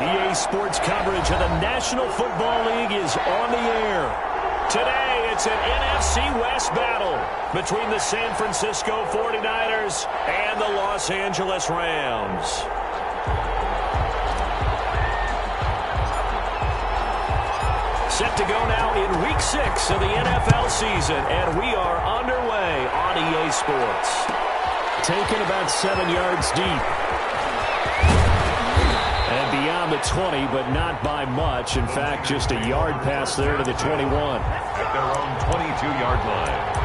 EA Sports coverage of the National Football League is on the air. Today, it's an NFC West battle between the San Francisco 49ers and the Los Angeles Rams. Set to go now in Week 6 of the NFL season, and we are underway on EA Sports. Taken about 7 yards deep. And beyond the 20, but not by much. In fact, just a yard pass there to the 21. At their own 22-yard line.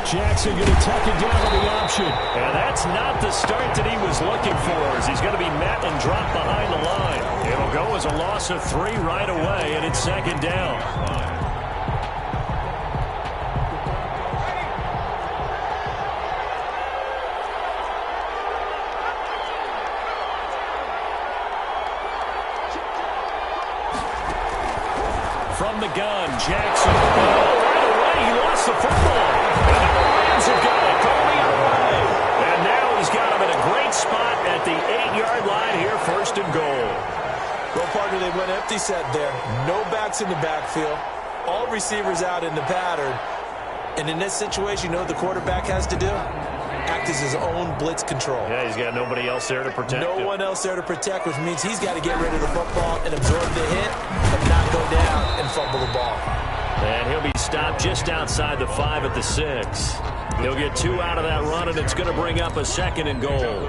Jackson going to tuck it down on the option. And that's not the start that he was looking for, as he's going to be met and dropped behind the line. It'll go as a loss of 3 right away, and it's second down. From the gun, Jackson. Oh, right away, he lost the football. Have got it going the other way. And now he's got him in a great spot at the 8-yard line here, first and goal. Well, partner, they went empty set there. No backs in the backfield. All receivers out in the pattern. And in this situation, you know what the quarterback has to do? Act as his own blitz control. Yeah, he's got nobody else there to protect him. No one else there to protect, which means he's got to get rid of the football and absorb the hit, but not go down and fumble the ball. And he'll be stopped just outside the 5 at the 6. He'll get 2 out of that run, and it's going to bring up a second and goal.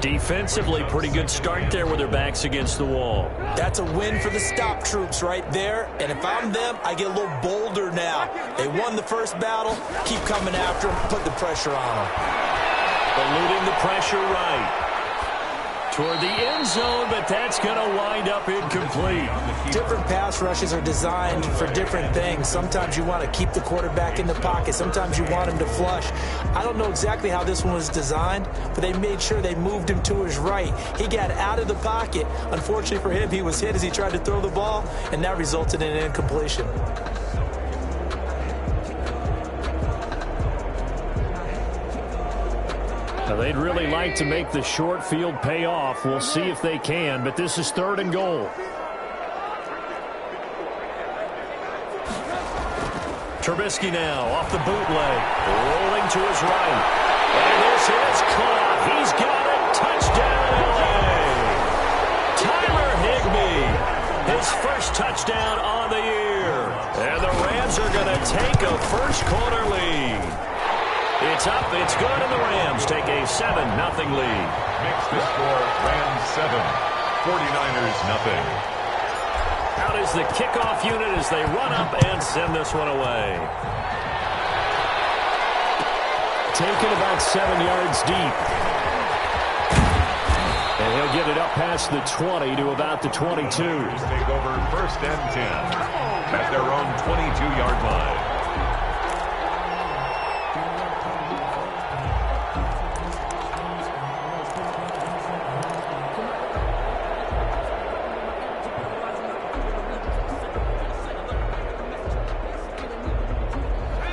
Defensively, pretty good start there with their backs against the wall. That's a win for the stop troops right there. And if I'm them, I get a little bolder now. They won the first battle. Keep coming after them. Put the pressure on them. Eluding the pressure right. Toward the end zone, but that's going to wind up incomplete. Different pass rushes are designed for different things. Sometimes you want to keep the quarterback in the pocket. Sometimes you want him to flush. I don't know exactly how this one was designed, but they made sure they moved him to his right. He got out of the pocket. Unfortunately for him, he was hit as he tried to throw the ball, and that resulted in an incompletion. Now, they'd really like to make the short field pay off. We'll see if they can, but this is 3rd and goal. Trubisky now off the bootleg, rolling to his right. And this is caught. He's got it. Touchdown, L.A. Tyler Higbee, his first touchdown on the year. And the Rams are going to take a first-quarter lead. It's up, it's good, and the Rams take a 7-0 lead. Makes the score Rams 7, 49ers nothing. Out is the kickoff unit as they run up and send this one away. Taken about 7 yards deep. And he'll get it up past the 20 to about the 22. Take over 1st and 10 at their own 22-yard line.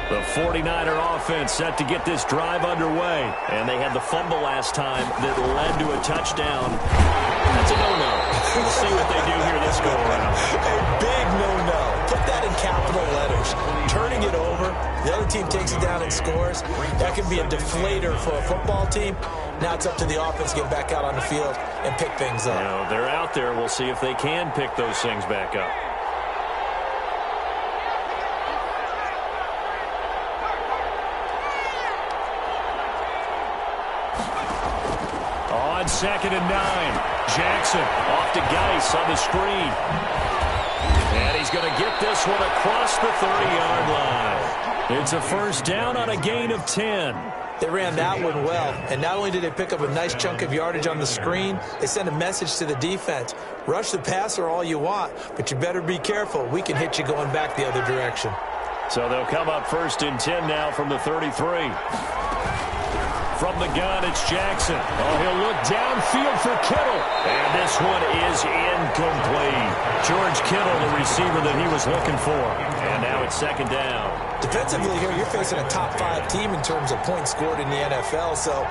The 49er offense set to get this drive underway. And they had the fumble last time that led to a touchdown. That's a no-no. We'll see what they do here this go-around. A big no-no. Put that in capital letters. Turning it over, the other team takes it down and scores. That can be a deflator for a football team. Now it's up to the offense to get back out on the field and pick things up. You know, they're out there. We'll see if they can pick those things back up. On 2nd and 9, Jackson off to Geis on the screen. And he's going to get this one across the 30-yard line. It's a first down on a gain of 10. They ran that one well, and not only did they pick up a nice chunk of yardage on the screen, they sent a message to the defense. Rush the passer all you want, but you better be careful. We can hit you going back the other direction. So they'll come up 1st and 10 now from the 33. From the gun, it's Jackson. Oh, he'll look downfield for Kittle. And this one is incomplete. George Kittle, the receiver that he was looking for. And now it's 2nd down. Defensively here, you're facing a top 5 team in terms of points scored in the NFL. So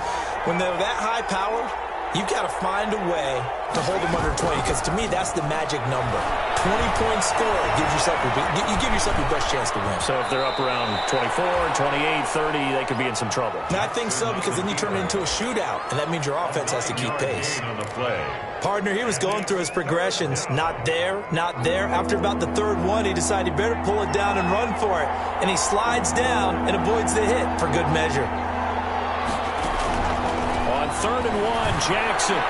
when they're that high-powered, you've got to find a way to hold them under 20, because to me, that's the magic number. 20-point score gives yourself you give yourself your best chance to win. So if they're up around 24, 28, 30, they could be in some trouble. And I think so, because then you turn it into a shootout, and that means your offense has to keep pace. Partner, he was going through his progressions. Not there, not there. After about the 3rd one, he decided he better pull it down and run for it. And he slides down and avoids the hit for good measure. On 3rd and 1, Jackson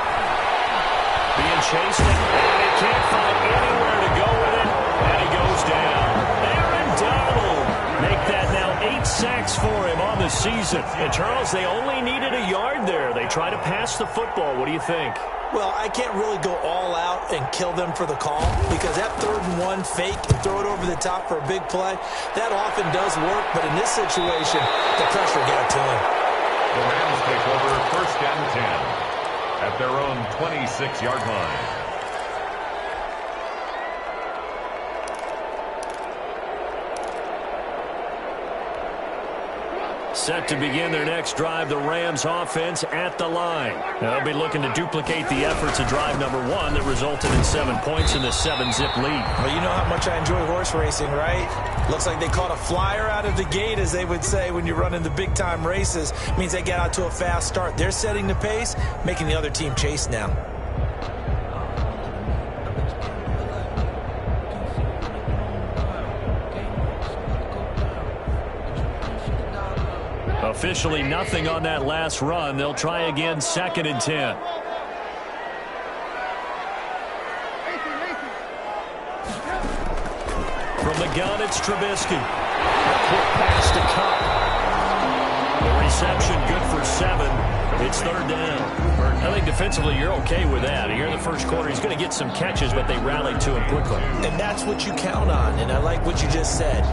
being chased, and he can't find anywhere to go with it, and he goes down. Aaron Donald make that now 8 sacks for him on the season. And Charles, they only needed a yard there. They try to pass the football. What do you think? Well, I can't really go all out and kill them for the call, because that 3rd and 1 fake and throw it over the top for a big play, that often does work, but in this situation, the pressure got to him. The Rams take over 1st and 10 at their own 26-yard line. Set to begin their next drive, the Rams offense at the line. They'll be looking to duplicate the efforts of drive number 1 that resulted in 7 points in the 7-zip lead. Well, you know how much I enjoy horse racing, right? Looks like they caught a flyer out of the gate, as they would say when you're running the big-time races. It means they get out to a fast start. They're setting the pace, making the other team chase now. Officially nothing on that last run. They'll try again, 2nd and 10. From the gun, it's Trubisky. A quick pass to Cup. The reception good for 7. It's 3rd down. I think defensively you're okay with that. Here in the 1st quarter, he's going to get some catches, but they rallied to him quickly. And that's what you count on, and I like what you just said.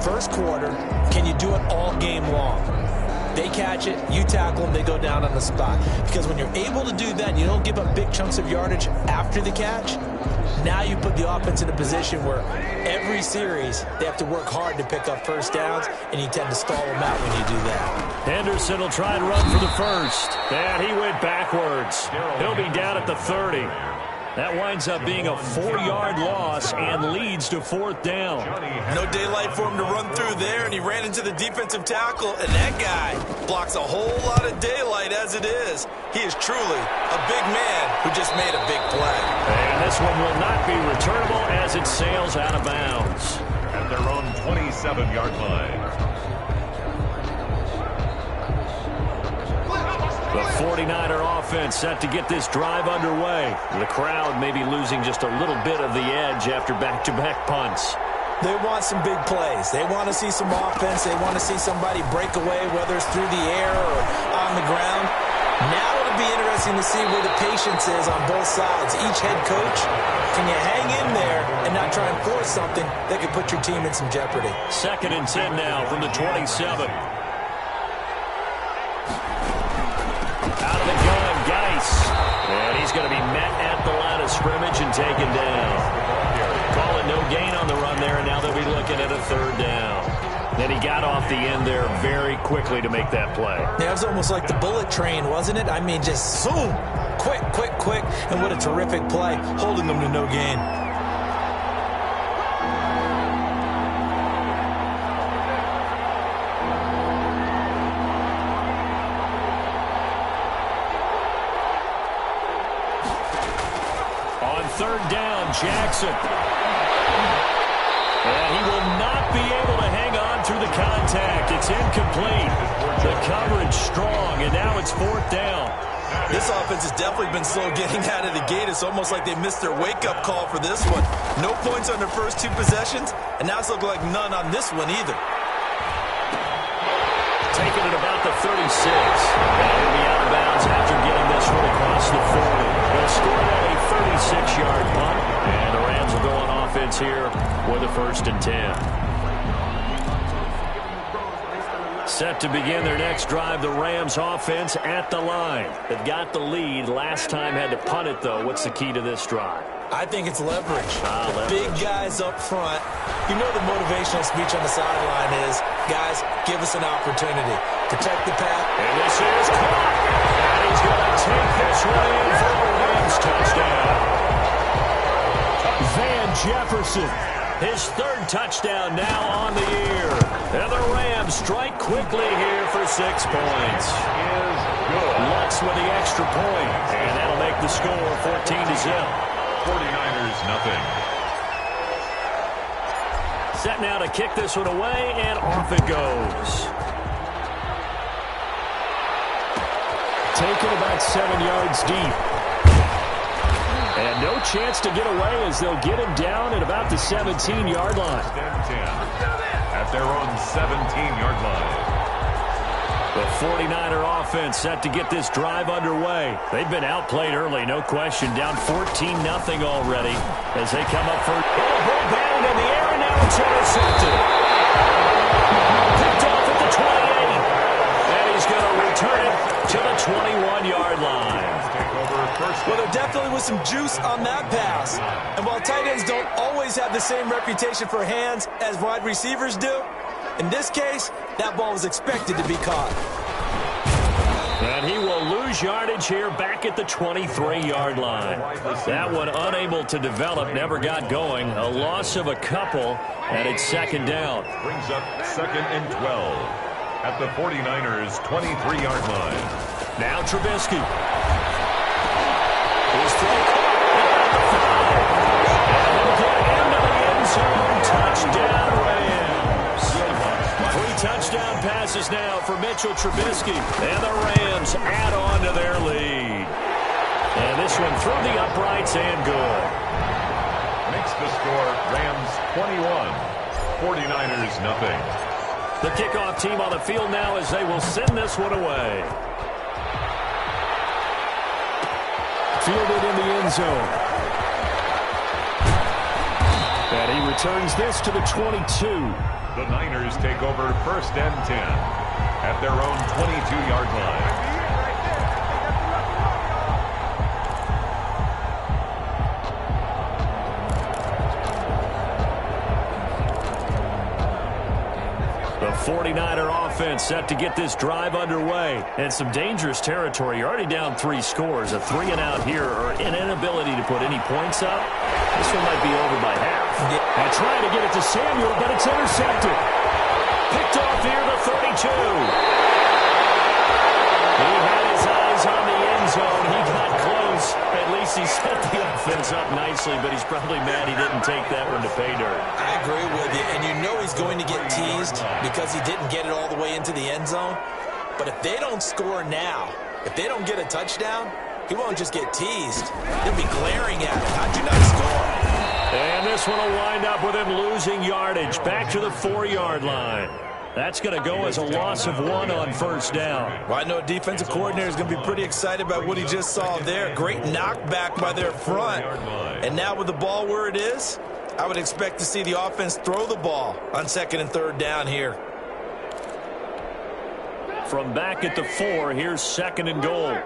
1st quarter, can you do it all game long? They catch it, you tackle them, they go down on the spot. Because when you're able to do that and you don't give up big chunks of yardage after the catch, now you put the offense in a position where every series they have to work hard to pick up 1st downs, and you tend to stall them out when you do that. Henderson will try and run for the 1st. And he went backwards. He'll be down at the 30. That winds up being a 4-yard loss and leads to 4th down. No daylight for him to run through there, and he ran into the defensive tackle, and that guy blocks a whole lot of daylight as it is. He is truly a big man who just made a big play. And this one will not be returnable as it sails out of bounds. At their own 27-yard line. The 49er offense set to get this drive underway. The crowd may be losing just a little bit of the edge after back-to-back punts. They want some big plays. They want to see some offense. They want to see somebody break away, whether it's through the air or on the ground. Now it'll be interesting to see where the patience is on both sides. Each head coach, can you hang in there and not try and force something that could put your team in some jeopardy? 2nd and 10 now from the 27. Out of the gun, Geis. And he's going to be met at the line of scrimmage and taken down. Calling no gain on the run there, and now they'll be looking at a 3rd down. Then he got off the end there very quickly to make that play. Yeah, it was almost like the bullet train, wasn't it? I mean, just zoom. Quick, quick, quick. And what a terrific play, holding them to no gain. On 3rd down, Jackson. And he will not be able to hang on through the contact. It's incomplete. The coverage strong, and now it's 4th down. This offense has definitely been slow getting out of the gate. It's almost like they missed their wake-up call for this one. No points on their first 2 possessions, and now it's looking like none on this one either. Taken at about the 36. And he'll be out of bounds after getting this one across the 40. They'll score at a 36-yard punt, and the Rams will go on offense here with a 1st and 10. Set to begin their next drive, the Rams offense at the line. They've got the lead. Last time had to punt it, though. What's the key to this drive? I think it's leverage. Leverage. Big guys up front. You know the motivational speech on the sideline is, guys, give us an opportunity. Protect the path. And this is caught. And he's going to take this one in for a Rams touchdown. Van Jefferson, his 3rd touchdown now on the year. And the Rams strike quickly here for 6 points. Lux with the extra point. And that'll make the score 14-0. 49ers nothing. Set now to kick this one away, and off it goes. Taken about 7 yards deep. And no chance to get away as they'll get him down at about the 17-yard line. 10 at their own 17-yard line. The 49er offense set to get this drive underway. They've been outplayed early, no question. Down 14-0 already as they come up for a ball batted in the air, and now it's intercepted. Picked off at the 28. And he's going to return it to the 21-yard line. Well, there definitely was some juice on that pass. And while tight ends don't always have the same reputation for hands as wide receivers do, in this case, that ball was expected to be caught. And he will lose yardage here back at the 23-yard line. That one unable to develop, never got going. A loss of a couple, and it's 2nd down. Brings up 2nd and 12 at the 49ers' 23-yard line. Now Trubisky. His throw caught at the 5. And he'll get into the end zone. Touchdown, Rams. 3 touchdown passes now for Mitchell Trubisky. And the Rams add on to their lead. And this one through the uprights and good. Makes the score Rams 21, 49ers nothing. The kickoff team on the field now as they will send this one away. Fielded in the end zone. And he returns this to the 22. The Niners take over 1st and 10 at their own 22-yard line. The 49er offense set to get this drive underway. And some dangerous territory. You're already down 3 scores. A 3 and out here, or an inability to put any points up. This one might be over by half. And trying to get it to Samuel, but it's intercepted. Picked off here, the 32. He had his eyes on the end zone. He got close. At least he set the offense up nicely, but he's probably mad he didn't take that one to pay dirt. I agree with you, and you know he's going to get teased because he didn't get it all the way into the end zone. But if they don't score now, if they don't get a touchdown, he won't just get teased. They'll be glaring at him. How'd you not score? And this one will wind up with him losing yardage back to the 4-yard line. That's going to go as a loss of 1 on 1st down. Well, I know a defensive coordinator is going to be pretty excited about what he just saw there. Great knockback by their front. And now with the ball where it is, I would expect to see the offense throw the ball on 2nd and 3rd down here. From back at the 4, here's 2nd and goal.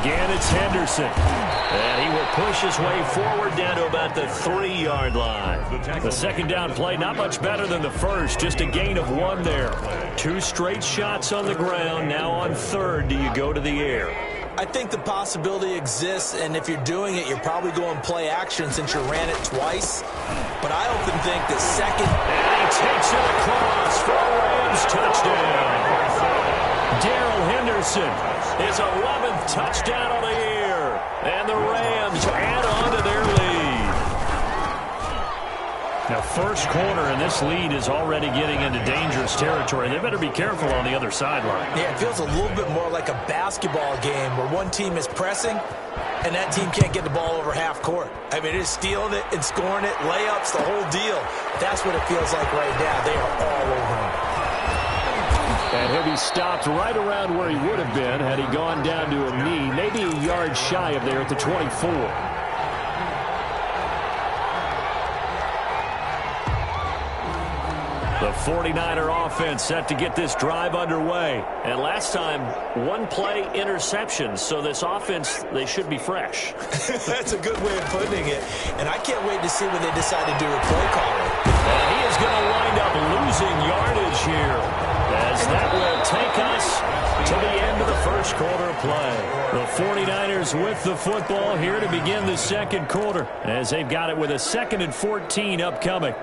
Again, it's Henderson. And he will push his way forward down to about the 3-yard line. The 2nd down play, not much better than the first. Just a gain of 1 there. 2 straight shots on the ground. Now on 3rd, do you go to the air? I think the possibility exists, and if you're doing it, you're probably going play action since you ran it twice. But I often think that 2nd... And he takes it across for a Rams touchdown. Darrell Henderson, his 11th touchdown of the year. And the Rams add on to their lead. Now first quarter, and this lead is already getting into dangerous territory. They better be careful on the other sideline. Yeah, it feels a little bit more like a basketball game where one team is pressing and that team can't get the ball over half court. I mean, it is stealing it and scoring it, layups, the whole deal. That's what it feels like right now. They are all over him. And he'll be stopped right around where he would have been had he gone down to a knee, maybe a yard shy of there at the 24. The 49er offense set to get this drive underway. And last time, one-play interception. So this offense, they should be fresh. That's a good way of putting it. And I can't wait to see when they decide to do a play calling. And he is going to wind up losing yardage here, as that will take us to the end of the first quarter of play. The 49ers with the football here to begin the second quarter, as they've got it with a 2nd and 14 upcoming.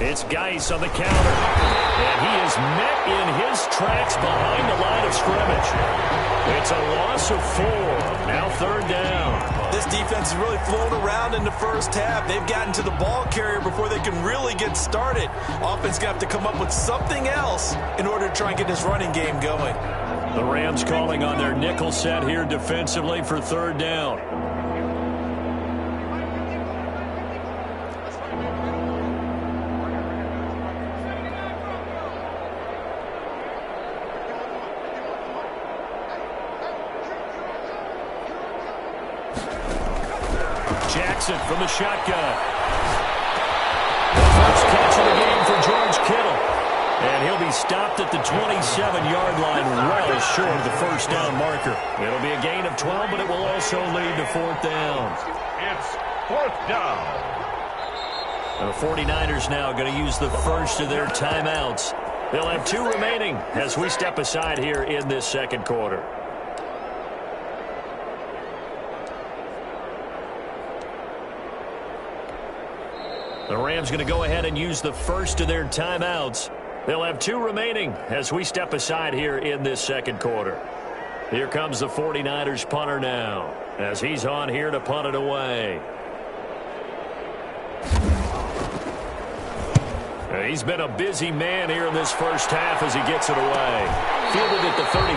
It's Geis on the counter, and he is met in his tracks behind the line of scrimmage. It's a loss of 4, now 3rd down. This defense is really flown around in the first half. They've gotten to the ball carrier before they can really get started. Offense got to come up with something else in order to try and get this running game going. The Rams calling on their nickel set here defensively for 3rd down. From the shotgun. The first catch of the game for George Kittle. And he'll be stopped at the 27-yard line, well short of the first down marker. It'll be a gain of 12, but it will also lead to 4th down. It's 4th down. The 49ers now going to use the first of their timeouts. They'll have 2 remaining as we step aside here in this second quarter. The Rams going to go ahead and use the first of their timeouts. They'll have 2 remaining as we step aside here in this second quarter. Here comes the 49ers punter now, as he's on here to punt it away. He's been a busy man here in this first half as he gets it away. Fielded at the 33.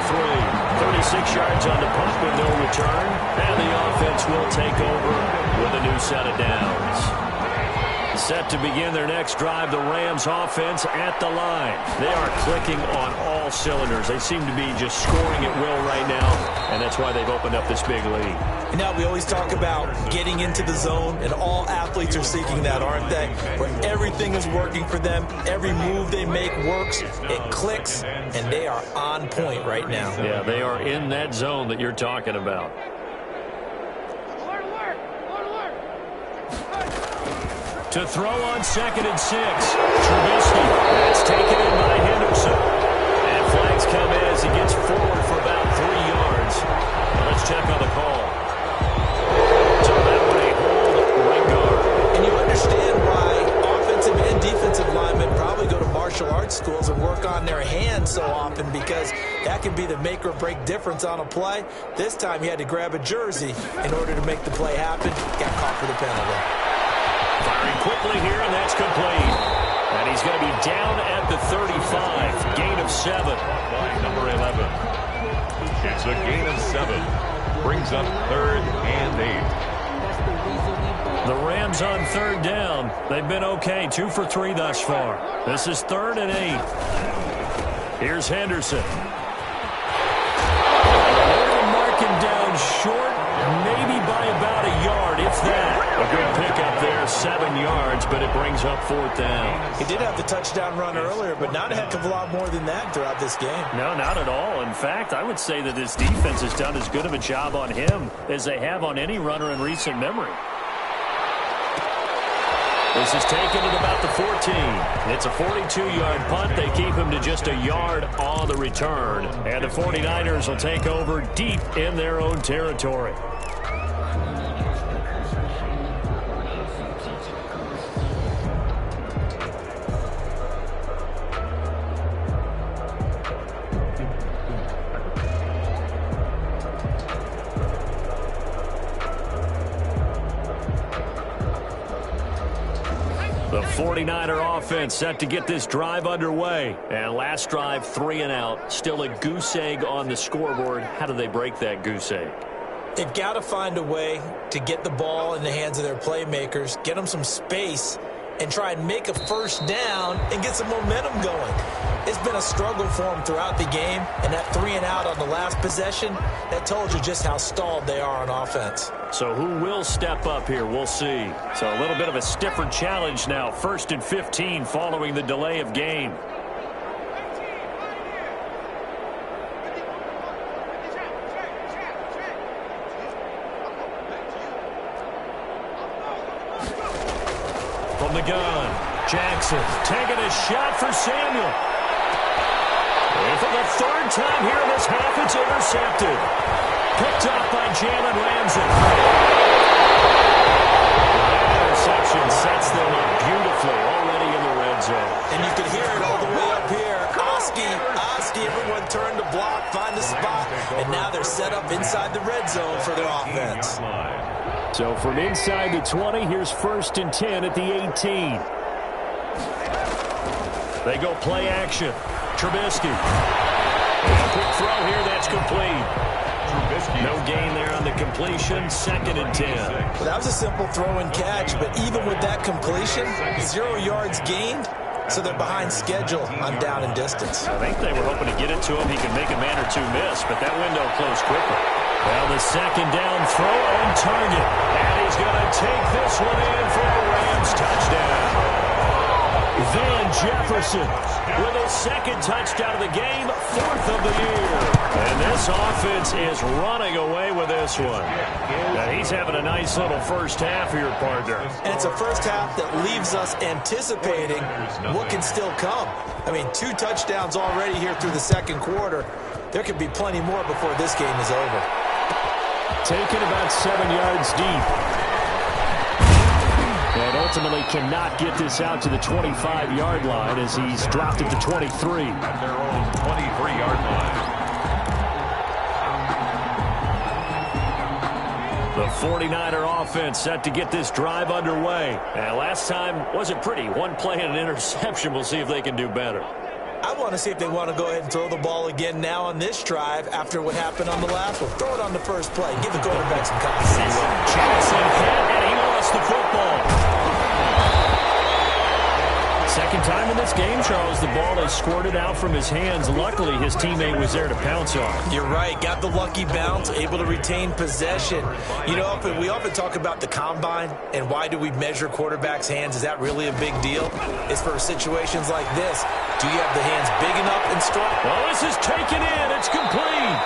36 yards on the punt with no return. And the offense will take over with a new set of downs. Set to begin their next drive, the Rams offense at the line. They are clicking on all cylinders. They seem to be just scoring at will right now, and that's why they've opened up this big lead. You know, we always talk about getting into the zone, and all athletes are seeking that, aren't they? Where everything is working for them. Every move they make works. It clicks, and they are on point right now. Yeah, they are in that zone that you're talking about. To throw on 2nd and 6. Trubisky. That's taken in by Henderson. And flags come in as he gets forward for about 3 yards. Now let's check on the call. So that would a hold right guard. And you understand why offensive and defensive linemen probably go to martial arts schools and work on their hands so often, because that can be the make or break difference on a play. This time he had to grab a jersey in order to make the play happen. Got caught for the penalty. Firing quickly here, and that's complete. And he's going to be down at the 35. Gain of 7 by number 11. It's a gain of 7. Brings up 3rd and 8. The Rams on 3rd down. They've been okay. 2 for 3 thus far. This is 3rd and 8. Here's Henderson. They're going to mark him down short, maybe by about a yard, if that. A good pickup there, 7 yards, but it brings up 4th down. He did have the touchdown run earlier, but not a heck of a lot more than that throughout this game. No, not at all. In fact, I would say that this defense has done as good of a job on him as they have on any runner in recent memory. This is taken at about the 14. It's a 42-yard punt. They keep him to just a yard on the return. And the 49ers will take over deep in their own territory. 49er offense set to get this drive underway. And last drive, 3 and out. Still a goose egg on the scoreboard. How do they break that goose egg? They've got to find a way to get the ball in the hands of their playmakers, get them some space, and try and make a first down and get some momentum going. It's been a struggle for them throughout the game, and that 3 and out on the last possession, that told you just how stalled they are on offense. So who will step up here? We'll see. So a little bit of a stiffer challenge now. 1st and 15 following the delay of game. From the gun, Jackson taking a shot for Samuel. And for the 3rd time here in this half, it's intercepted. Picked up by Jalen Ramsey. That interception sets them up beautifully already in the red zone. And you can hear it all the way up here. Oski, everyone turned to block, find a spot, and now they're set up inside the red zone for their offense. So from inside the 20, here's 1st and 10 at the 18. They go play action. Trubisky. A quick throw here, that's complete. No gain there on the completion. 2nd and 10. Well, that was a simple throw and catch, but even with that completion, 0 yards gained, so they're behind schedule on down and distance. I think they were hoping to get it to him. He can make a man or two miss, but that window closed quickly. Well, the 2nd down throw on target. And he's going to take this one in for a Rams touchdown. Van Jefferson with his 2nd touchdown of the game, 4th of the year. And this offense is running away with this one. Now, he's having a nice little first half here, partner. And it's a first half that leaves us anticipating what can still come. I mean, 2 touchdowns already here through the 2nd quarter. There could be plenty more before this game is over. Taken about 7 yards deep. And ultimately cannot get this out to the 25-yard line as he's dropped it to 23. At their own 23-yard line. The 49er offense set to get this drive underway. And last time wasn't pretty. 1 play and an interception. We'll see if they can do better. I want to see if they want to go ahead and throw the ball again now on this drive after what happened on the last one. Throw it on the first play. Give the quarterback some confidence. Jackson hit, and he lost the football. 2nd time in this game, Charles, the ball has squirted out from his hands. Luckily, his teammate was there to pounce on. You're right. Got the lucky bounce, able to retain possession. You know, we often talk about the combine and why do we measure quarterbacks' hands. Is that really a big deal? It's for situations like this. Do you have the hands big enough and strong? Well, this is taken in. It's complete.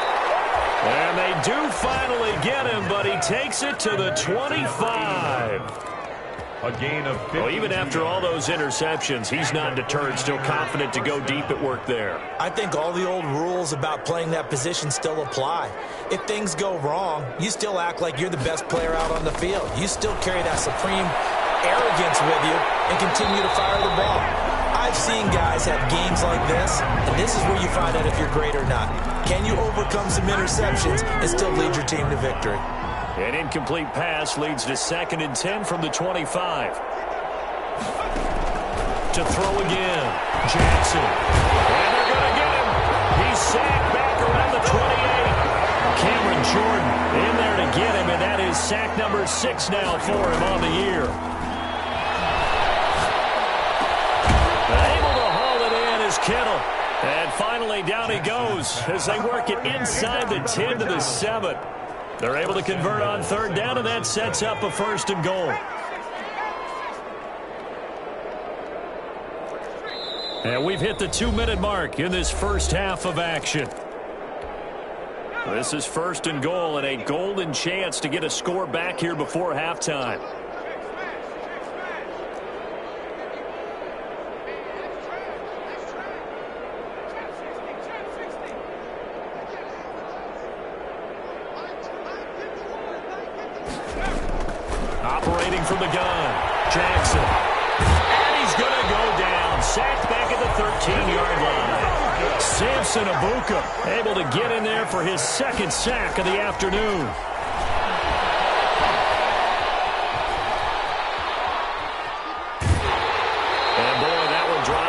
And they do finally get him, but he takes it to the 25. A gain of 50. Well, even after all those interceptions, he's not deterred, still confident to go deep at work there. I think all the old rules about playing that position still apply. If things go wrong, you still act like you're the best player out on the field. You still carry that supreme arrogance with you and continue to fire the ball. I've seen guys have games like this, and this is where you find out if you're great or not. Can you overcome some interceptions and still lead your team to victory? An incomplete pass leads to 2nd and 10 from the 25. To throw again. Jackson. And they're going to get him. He's sacked back around the 28. Cameron Jordan in there to get him, and that is sack number 6 now for him on the year. Able to haul it in is Kittle. And finally down he goes as they work it inside the 10 to the 7. They're able to convert on 3rd down, and that sets up a 1st and goal. And we've hit the 2-minute mark in this first half of action. This is 1st and goal, and a golden chance to get a score back here before halftime. Operating from the gun, Jackson. And he's going to go down. Sacked back at the 13-yard line. Samson Abuka able to get in there for his 2nd sack of the afternoon.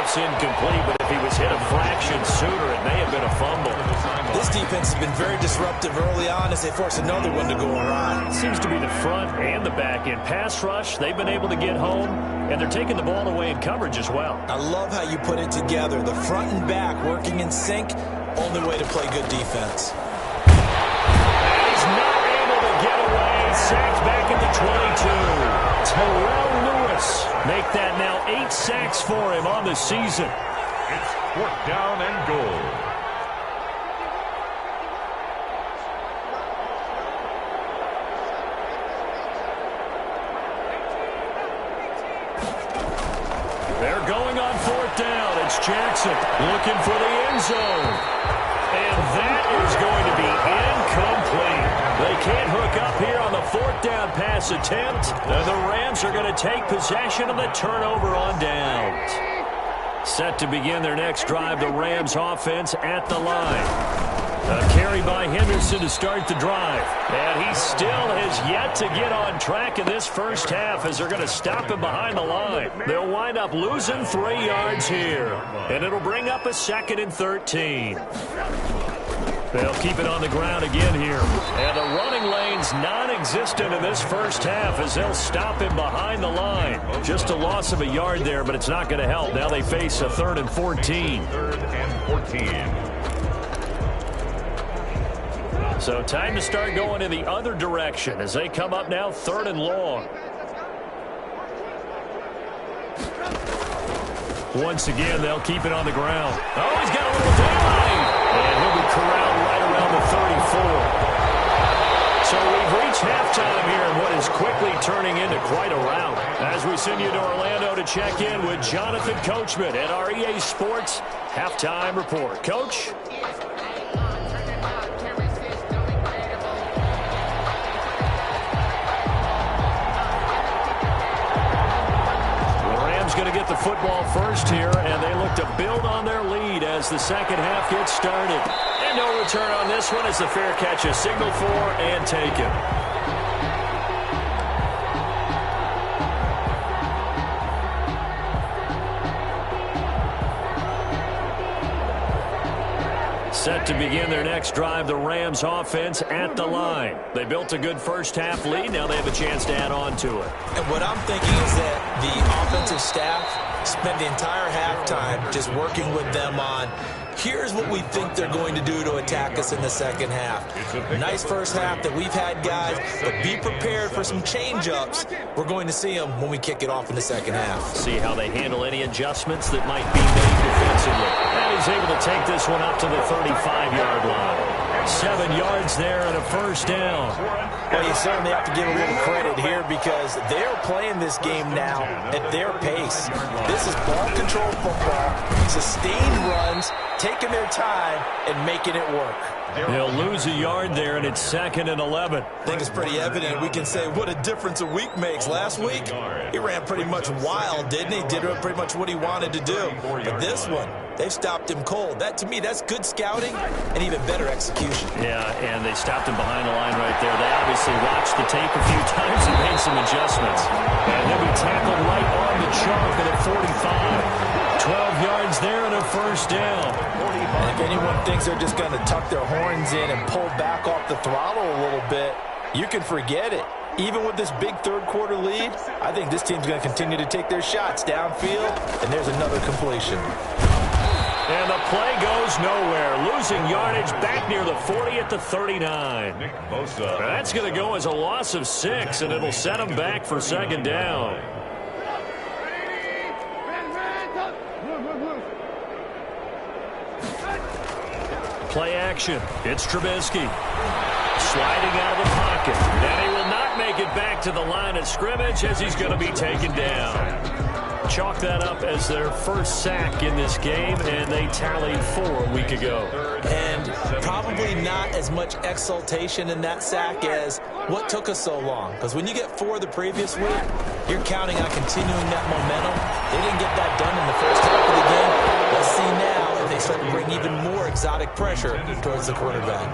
It's incomplete, but if he was hit a fraction sooner, it may have been a fumble. This defense has been very disruptive early on as they force another one to go awry. It seems to be the front and the back end. Pass rush, they've been able to get home, and they're taking the ball away in coverage as well. I love how you put it together. The front and back working in sync, only way to play good defense. He's not able to get away. Sacked back at the 22. Terrell Lewis make that now 8 sacks for him on the season. It's 4th down and goal. They're going on 4th down. It's Jackson looking for the end zone. And that is going to be incomplete. They can't hook up here on the 4th down pass attempt. And the Rams are going to take possession of the turnover on downs. Set to begin their next drive, the Rams offense at the line. A carry by Henderson to start the drive. And he still has yet to get on track in this first half as they're going to stop him behind the line. They'll wind up losing 3 yards here. And it'll bring up a 2nd and 13. They'll keep it on the ground again here. And the running lane's non-existent in this first half as they'll stop him behind the line. Just a loss of a yard there, but it's not going to help. Now they face a 3rd and 14. 3rd and 14. So time to start going in the other direction as they come up now 3rd and long. Once again, they'll keep it on the ground. Oh, he's got a little daylight. And he'll be corralled right around the 34. So we've reached halftime here in what is quickly turning into quite a rout. As we send you to Orlando to check in with Jonathan Coachman at our EA Sports Halftime Report. Coach? Going to get the football first here, and they look to build on their lead as the second half gets started. And no return on this one as the fair catch is signaled for and taken. Set to begin their next drive, the Rams offense at the line. They built a good first half lead. Now they have a chance to add on to it. And what I'm thinking is that the offensive staff spent the entire halftime just working with them on, here's what we think they're going to do to attack us in the second half. Nice first half that we've had, guys, but be prepared for some change-ups. We're going to see them when we kick it off in the second half. See how they handle any adjustments that might be made defensively. And he's able to take this one up to the 35-yard line. 7 yards there and a first down. Well, you certainly have to give a little credit here because they're playing this game now at their pace. This is ball control football, sustained runs, taking their time and making it work. They'll lose a yard there, and it's 2nd and 11. I think it's pretty evident. We can say what a difference a week makes. Last week, he ran pretty much wild, didn't he? Did pretty much what he wanted to do. But this one, they've stopped him cold. That, to me, that's good scouting and even better execution. Yeah, and they stopped him behind the line right there. They obviously watched the tape a few times and made some adjustments. And he'll be tackled right on the chalk at a 45. 12 yards there and a first down. And if anyone thinks they're just going to tuck their horns in and pull back off the throttle a little bit, you can forget it. Even with this big third-quarter lead, I think this team's going to continue to take their shots downfield, and there's another completion. And the play goes nowhere. Losing yardage back near the 40 at the 39. That's going to go as a loss of 6, and it'll set them back for 2nd down. Play action. It's Trubisky. Sliding out of the pocket. And he will not make it back to the line of scrimmage as he's going to be taken down. Chalk that up as their first sack in this game, and they tallied 4 a week ago. And probably not as much exultation in that sack as what took us so long. Because when you get 4 the previous week, you're counting on continuing that momentum. They didn't get that done in the first half of the game. Let's see now if they start to bring even more exotic pressure towards the quarterback.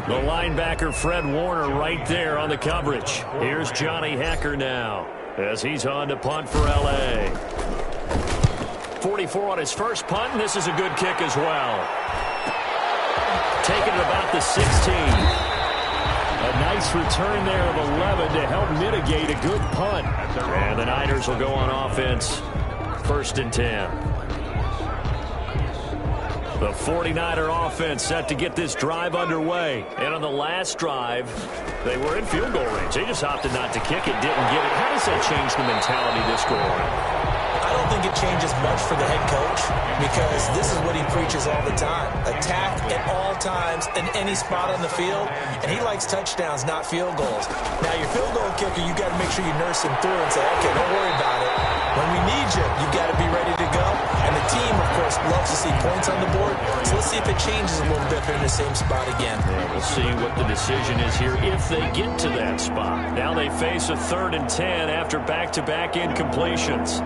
The linebacker Fred Warner right there on the coverage. Here's Johnny Hacker now as he's on to punt for L.A. 44 on his first punt, and this is a good kick as well. Taking it about the 16. A nice return there of 11 to help mitigate a good punt. And the Niners will go on offense, 1st and 10. The 49er offense set to get this drive underway. And on the last drive, they were in field goal range. They just opted not to kick it, didn't get it. How does that change the mentality this go around? I don't think it changes much for the head coach because this is what he preaches all the time. Attack at all times in any spot on the field, and he likes touchdowns, not field goals. Now, your field goal kicker, you got to make sure you nurse him through and say, okay, don't worry about it. When we need you, you got to be ready to go. And the team, of course, loves to see points on the board. So let's see if it changes a little bit. They're in the same spot again. Yeah, we'll see what the decision is here if they get to that spot. Now they face a 3rd and 10 after back-to-back incompletions.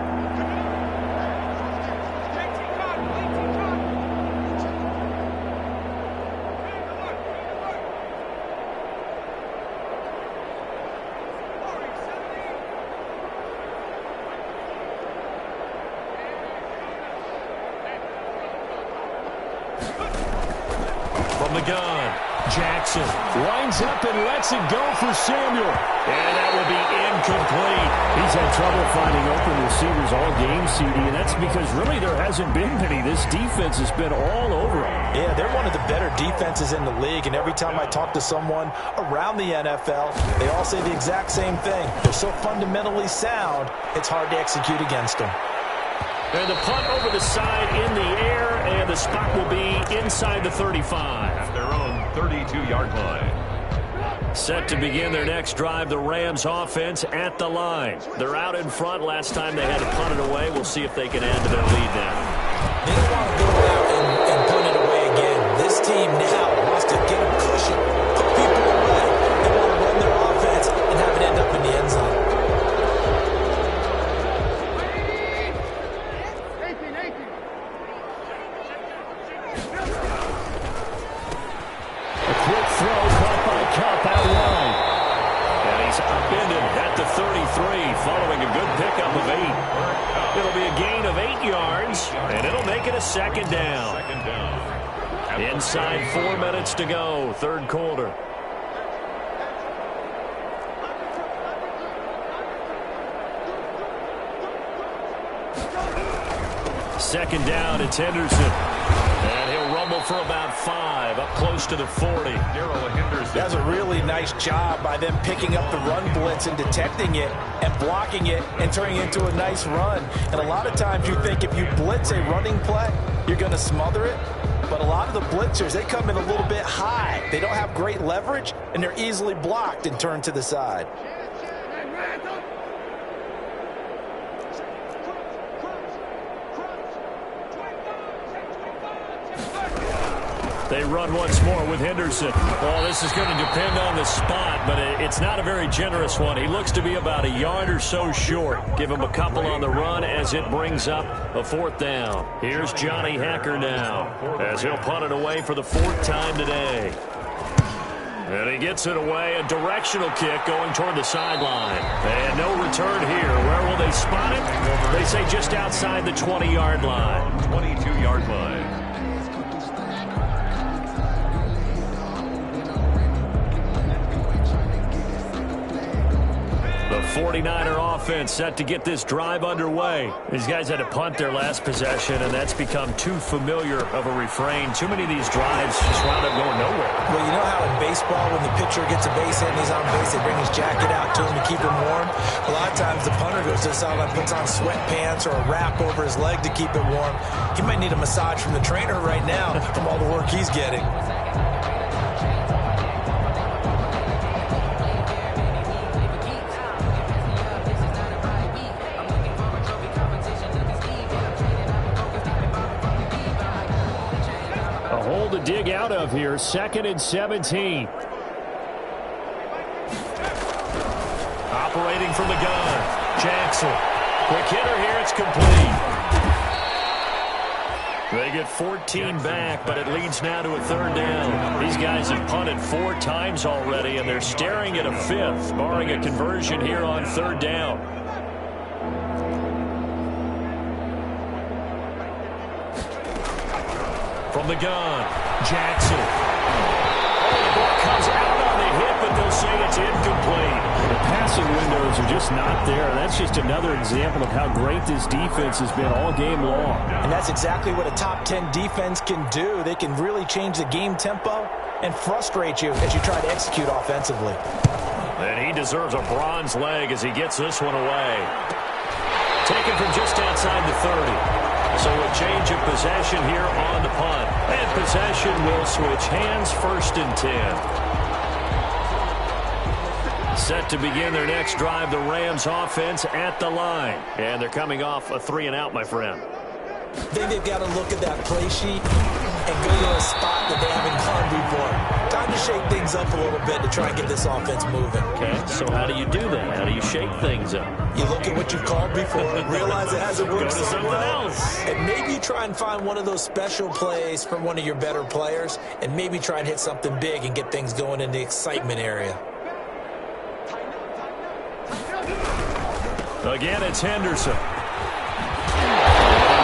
From the gun, Jackson winds up and lets it go for Samuel. And that will be incomplete. He's had trouble finding open receivers all game, CD, and that's because really there hasn't been many. This defense has been all over him. Yeah, they're one of the better defenses in the league, and every time I talk to someone around the NFL, they all say the exact same thing. They're so fundamentally sound, it's hard to execute against them. And the punt over the side in the air, and the spot will be inside the 35. At their own 32-yard line. Set to begin their next drive, the Rams offense at the line. They're out in front. Last time they had to punt it away. We'll see if they can add to their lead now. They don't want to go out and punt it away again. This team now wants to get a cushion, put people away. They want to run their offense and have it end up in the end zone. Following a good pickup of 8. It'll be a gain of 8 yards, and it'll make it a 2nd down. Inside 4 minutes to go, 3rd quarter. Second down, it's Henderson. And he'll rumble for about 5, up close to the 40. That's a really nice job by them picking up the run blitz and detecting it and blocking it and turning it into a nice run. And a lot of times you think if you blitz a running play, you're going to smother it. But a lot of the blitzers, they come in a little bit high. They don't have great leverage, and they're easily blocked and turned to the side. They run once more with Henderson. Well, this is going to depend on the spot, but it's not a very generous one. He looks to be about a yard or so short. Give him a couple on the run as it brings up a 4th down. Here's Johnny Hacker now as he'll punt it away for the 4th time today. And he gets it away, a directional kick going toward the sideline. And no return here. Where will they spot it? They say just outside the 20-yard line. 22-yard line. The 49er offense set to get this drive underway. These guys had to punt their last possession, and that's become too familiar of a refrain. Too many of these drives just wound up going nowhere. Well, you know how in baseball when the pitcher gets a base hit and he's on base, they bring his jacket out to him to keep him warm? A lot of times the punter goes to the sideline, puts on sweatpants or a wrap over his leg to keep it warm. He might need a massage from the trainer right now from all the work he's getting. To dig out of here, 2nd and 17. Operating from the gun, Jackson. Quick hitter here, it's complete. They get 14 back, but it leads now to a 3rd down. These guys have punted 4 times already, and they're staring at a 5th, barring a conversion here on 3rd down. from the gun. Jackson. Oh, the ball comes out on the hit, but they'll say it's incomplete. The passing windows are just not there. That's just another example of how great this defense has been all game long. And that's exactly what a top 10 defense can do. They can really change the game tempo and frustrate you as you try to execute offensively. And he deserves a bronze leg as he gets this one away. Taken from just outside the 30. So a change of possession here on the punt. And possession will switch hands, 1st and 10. Set to begin their next drive, the Rams offense at the line. And they're coming off a 3-and-out, my friend. I think they've got to look at that play sheet and go to a spot that they haven't gone before. Time to shake things up a little bit to try and get this offense moving. Okay, so how do you do that? How do you shake things up? You look at what you called before, realize it hasn't worked Go to so someone well, else. and maybe you try and find one of those special plays from one of your better players, and maybe try and hit something big and get things going in the excitement area. Again, it's Henderson.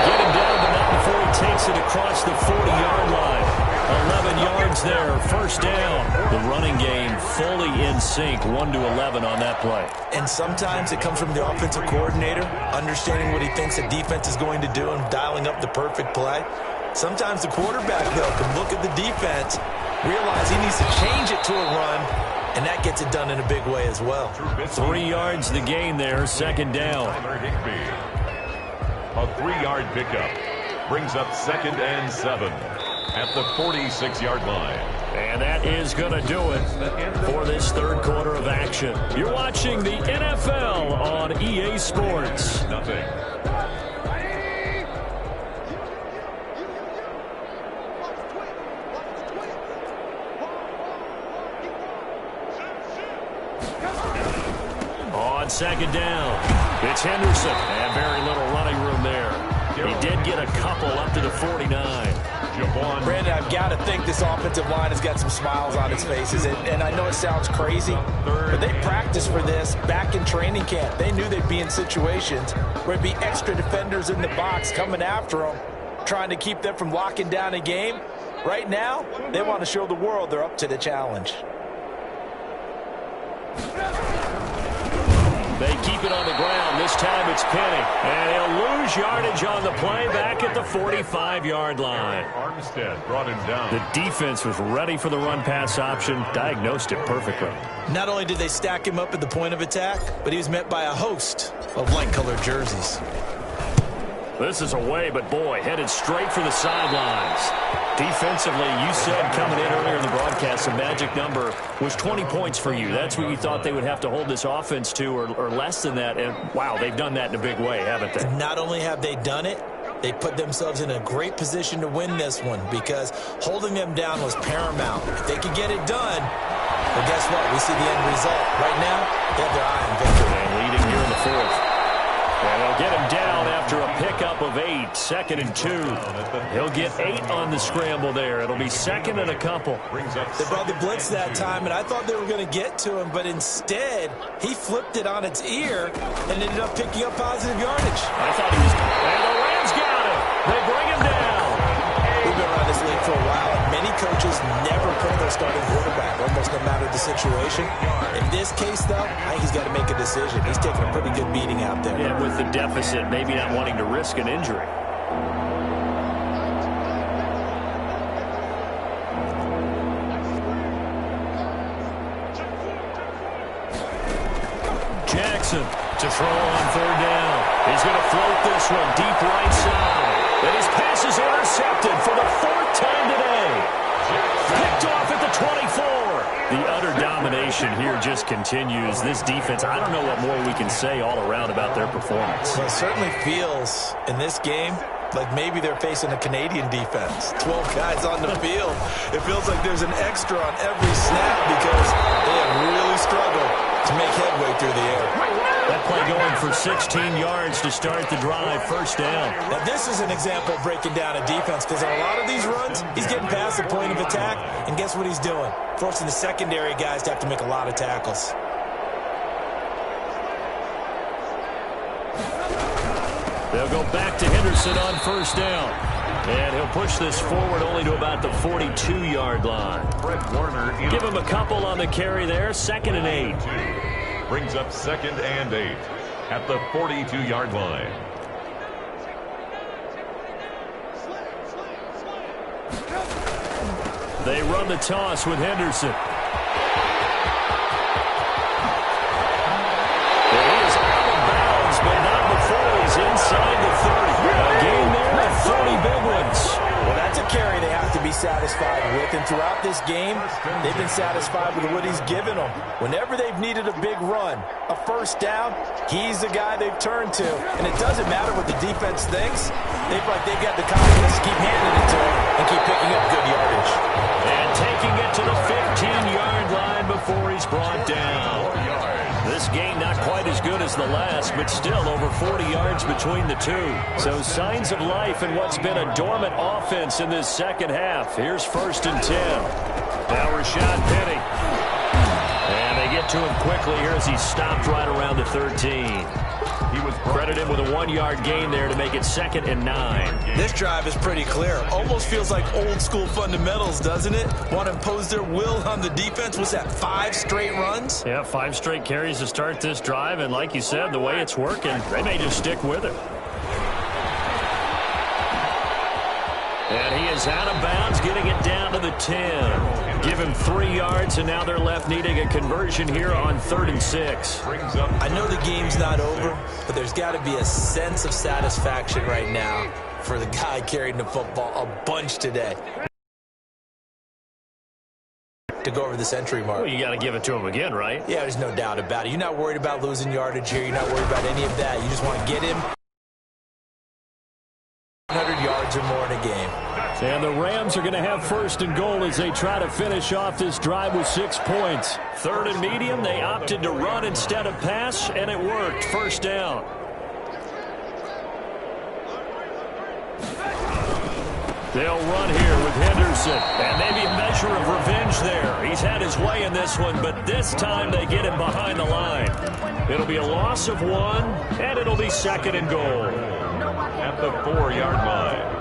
Get him down the net before he takes it across the 40-yard line. 11 yards there, 1st down. The running game fully in sync, 1-11 on that play. And sometimes it comes from the offensive coordinator, understanding what he thinks the defense is going to do and dialing up the perfect play. Sometimes the quarterback, though, can look at the defense, realize he needs to change it to a run, and that gets it done in a big way as well. 3 yards the gain there, 2nd down. A 3-yard pickup brings up 2nd and 7 at the 46-yard line. And that is going to do it for this 3rd quarter of action. You're watching the NFL on EA Sports. Nothing. On 2nd down, it's Henderson. And very little running room there. He did get a couple up to the 49. Brandon, I've got to think this offensive line has got some smiles on its faces. And I know it sounds crazy, but they practiced for this back in training camp. They knew they'd be in situations where it'd be extra defenders in the box coming after them, trying to keep them from locking down a game. Right now, they want to show the world they're up to the challenge. They keep it on the ground. This time it's Penny. And he'll lose yardage on the play back at the 45-yard line. Armstead brought him down. The defense was ready for the run-pass option, diagnosed it perfectly. Not only did they stack him up at the point of attack, but he was met by a host of light-colored jerseys. This is away, but boy, headed straight for the sidelines. Defensively, you said coming in earlier in the broadcast, the magic number was 20 points for you. That's what you thought they would have to hold this offense to, or less than that. And, wow, they've done that in a big way, haven't they? Not only have they done it, they put themselves in a great position to win this one because holding them down was paramount. If they could get it done, well, guess what? We see the end result. Right now, they have their eye on victory. And leading here in the 4th. And they'll get him down after a pickup of 8, 2nd and 2. He'll get 8 on the scramble there. It'll be 2nd and a couple. They brought the blitz that time, and I thought they were going to get to him, but instead, he flipped it on its ear and ended up picking up positive yardage. I thought he was... And the Rams got him. They bring him down. We've been around this league for a while, and many coaches never pull their starting quarterback, almost no matter the situation. In this case, though, I think he's got to make a decision. He's taking a pretty good beating out there. Yeah, with the deficit, maybe not wanting to risk an injury. Jackson to throw on 3rd down. He's going to float this one deep right side. And his pass is intercepted for the 4th time today. Picked off at the 24. The utter domination here just continues. This defense, I don't know what more we can say all around about their performance. Well, it certainly feels in this game like maybe they're facing a Canadian defense. 12 guys on the field. It feels like there's an extra on every snap because they have really struggled to make headway through the air. That play going for 16 yards to start the drive, 1st down. Now, this is an example of breaking down a defense because on a lot of these runs, he's getting past the point of attack, and guess what he's doing? Forcing the secondary guys to have to make a lot of tackles. They'll go back to Henderson on 1st down. And he'll push this forward only to about the 42-yard line. Give him a couple on the carry there. 2nd and 8. Brings up 2nd and 8 at the 42-yard line. They run the toss with Henderson. He is out of bounds, but not before he's inside the 30. A gain there of 30 big ones. Well, that's a carry they have to be satisfied with. And throughout this game, they've been satisfied with what he's given them. Whenever they've needed a big run, a first down, he's the guy they've turned to. And it doesn't matter what the defense thinks. They've got the confidence to keep handing it to him and keep picking up good yardage. And taking it to the 15-yard line before he's brought down. This gain not quite as good as the last, but still over 40 yards between the two. So signs of life in what's been a dormant offense in this second half. Here's 1st and 10. Now Rashad Penny. And they get to him quickly here as he's stopped right around the 13. He was credited with a 1-yard gain there to make it 2nd and 9. This drive is pretty clear. Almost feels like old school fundamentals, doesn't it? Want to impose their will on the defense. Was that 5 straight runs? Yeah, 5 straight carries to start this drive. And like you said, the way it's working, they may just stick with it. And he is out of bounds, getting it down to the 10. Give him 3 yards, and now they're left needing a conversion here on 3rd and 6. I know the game's not over, but there's got to be a sense of satisfaction right now for the guy carrying the football a bunch today to go over the century mark. Well, you got to give it to him again, right? Yeah, there's no doubt about it. You're not worried about losing yardage here. You're not worried about any of that. You just want to get him 100 yards or more in a game. And the Rams are going to have 1st and goal as they try to finish off this drive with 6 points. 3rd and medium, they opted to run instead of pass, and it worked. 1st down. They'll run here with Henderson, and maybe a measure of revenge there. He's had his way in this one, but this time they get him behind the line. It'll be a loss of 1, and it'll be 2nd and goal. At the 4-yard line.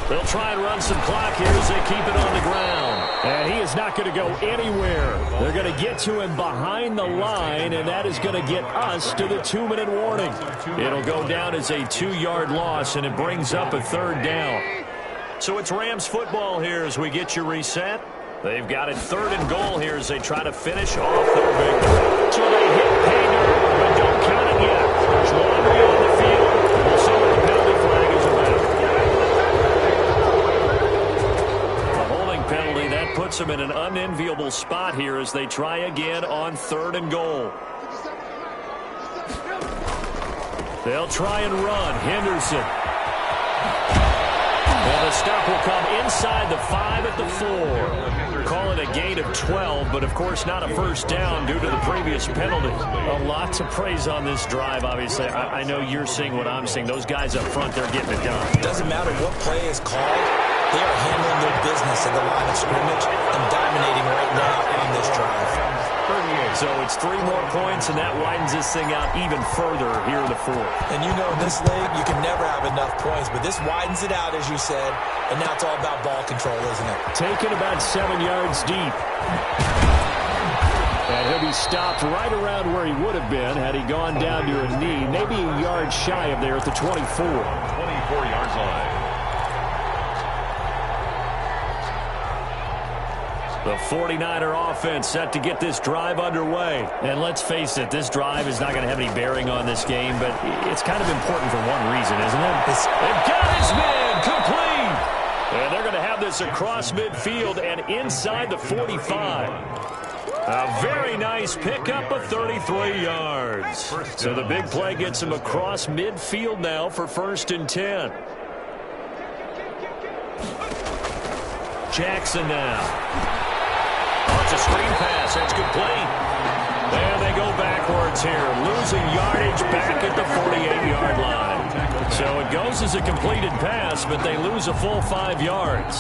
They'll try and run some clock here as they keep it on the ground. And he is not going to go anywhere. They're going to get to him behind the line, and that is going to get us to the 2-minute warning. It'll go down as a 2-yard loss, and it brings up a 3rd down. So it's Rams football here as we get you reset. They've got it 3rd and goal here as they try to finish off their victory. So they hit pay dirt, but don't count it yet. There's laundry on the field. We'll see what the penalty flag is about. The holding penalty, that puts them in an unenviable spot here as they try again on 3rd and goal. They'll try and run. Henderson. And the stop will come inside the 5 at the 4. Call it a gain of 12, but of course not a 1st down due to the previous penalty. A lot to praise on this drive, obviously. I know you're seeing what I'm seeing. Those guys up front, they're getting it done. It doesn't matter what play is called. They are handling their business at the line of scrimmage and dominating right now on this drive. So it's 3 more points, and that widens this thing out even further here in the 4th. And you know, in this league, you can never have enough points, but this widens it out, as you said, and now it's all about ball control, isn't it? Taken about 7 yards deep. And he'll be stopped right around where he would have been had he gone down to a knee, maybe a yard shy of there at the 24. 24-yard line. The 49er offense set to get this drive underway. And let's face it, this drive is not going to have any bearing on this game, but it's kind of important for one reason, isn't it? They've got his man complete! And they're going to have this across midfield and inside the 45. A very nice pickup of 33 yards. So the big play gets him across midfield now for 1st and 10. Jackson now. It's a screen pass. That's complete. And they go backwards here, losing yardage back at the 48-yard line. So it goes as a completed pass, but they lose a full 5 yards.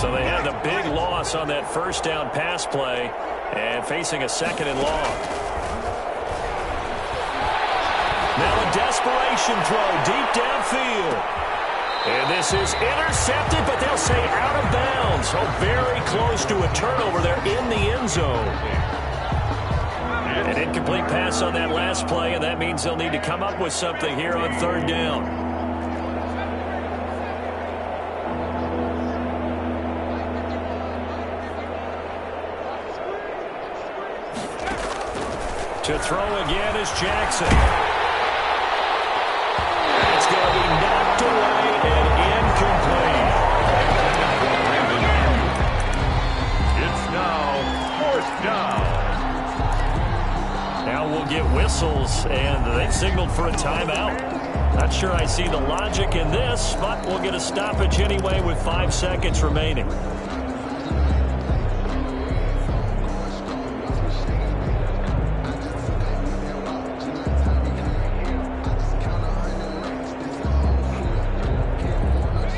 So they had the big loss on that 1st down pass play. And facing a 2nd and long. Now a desperation throw deep downfield. And this is intercepted, but they'll say out of bounds. So very close to a turnover there in the end zone. An incomplete pass on that last play, and that means they'll need to come up with something here on 3rd down. To throw again is Jackson. It's going to be knocked away and incomplete. It's now 4th down. Now we'll get whistles, and they've signaled for a timeout. Not sure I see the logic in this, but we'll get a stoppage anyway with 5 seconds remaining.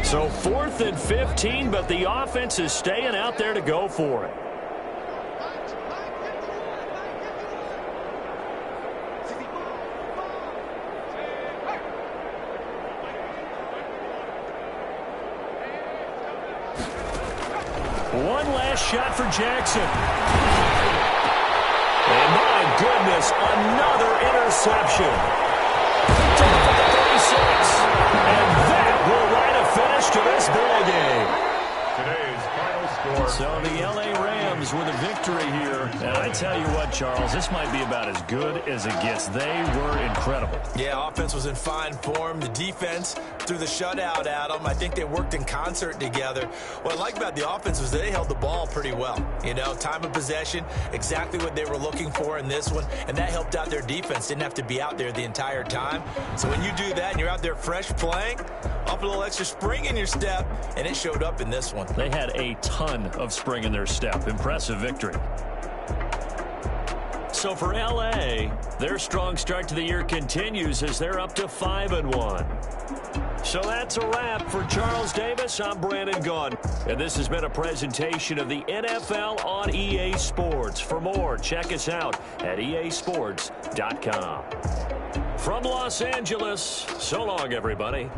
So 4th and 15, but the offense is staying out there to go for it. One last shot for Jackson. And my goodness, another interception. Taken for the 36. And that will write a finish to this ball game. Today's final score. So the L.A. Rams with a victory here. And I tell you what, Charles, this might be about as good as it gets. They were incredible. Yeah, offense was in fine form. The defense threw the shutout at them. I think they worked in concert together. What I like about the offense was they held the ball pretty well. You know, time of possession, exactly what they were looking for in this one, and that helped out their defense. Didn't have to be out there the entire time. So when you do that and you're out there fresh playing, up a little extra spring in your step, and it showed up in this one. They had a ton of spring in their step. Impressive victory. So for L.A., their strong start to the year continues as they're up to 5-1. So that's a wrap for Charles Davis. I'm Brandon Gaudin, and this has been a presentation of the NFL on EA Sports. For more, check us out at easports.com. From Los Angeles, so long, everybody.